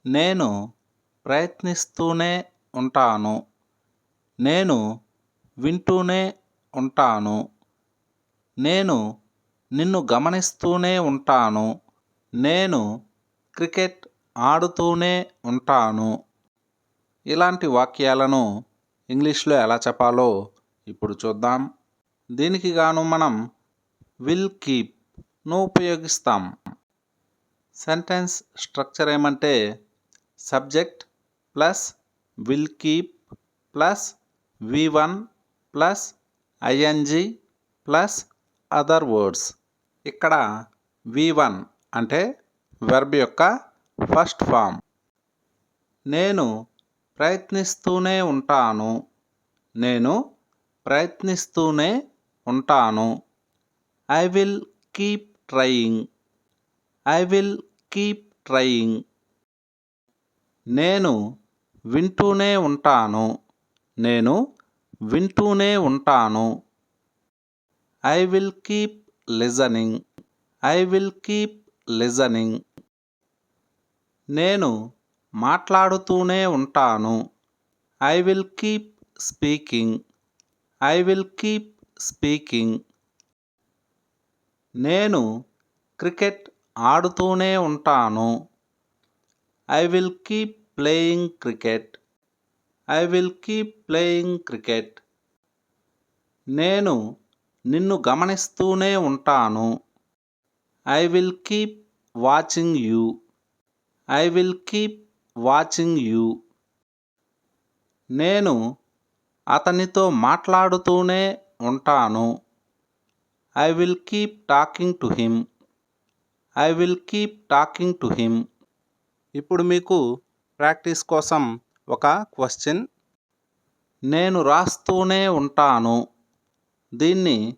నేను ప్రయత్నిస్తూనే ఉంటాను. నేను వింటూనే ఉంటాను. నేను నిన్ను గమనిస్తూనే ఉంటాను. నేను క్రికెట్ ఆడుతూనే ఉంటాను. ఇలాంటి వాక్యాలను ఇంగ్లీష్లో ఎలా చెప్పాలో ఇప్పుడు చూద్దాం. దీనికి గాను మనం విల్ కీప్ను ఉపయోగిస్తాం. సెంటెన్స్ స్ట్రక్చర్ ఏమంటే subject plus will keep plus V1 plus ING plus other words. ఇక్కడ V1 అంటే వెర్బ్ యొక్క ఫస్ట్ ఫామ్. నేను ప్రయత్నిస్తూనే ఉంటాను. నేను ప్రయత్నిస్తూనే ఉంటాను. I will keep trying. I will keep trying. నేను వింటూనే ఉంటాను. నేను వింటూనే ఉంటాను. I will keep listening. I will keep listening. నేను మాట్లాడుతూనే ఉంటాను. I will keep speaking. I will keep speaking. నేను క్రికెట్ ఆడుతూనే ఉంటాను. I will keep playing cricket. I will keep playing cricket. నేను నిన్ను గమనిస్తూనే ఉంటాను. I will keep watching you. I will keep watching you. నేను అతనితో మాట్లాడుతూనే ఉంటాను. I will keep talking to him. I will keep talking to him. ఇప్పుడు మీకు ప్రాక్టీస్ కోసం ఒక క్వశ్చన్. నేను రాస్తూనే ఉంటాను. దీన్ని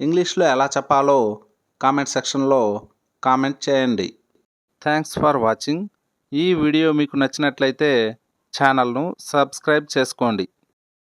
ఇంగ్లీష్లో ఎలా చెప్పాలో కామెంట్ సెక్షన్లో కామెంట్ చేయండి. Thanks for watching. ఈ వీడియో మీకు నచ్చినట్లయితే ఛానల్ను సబ్స్క్రైబ్ చేసుకోండి.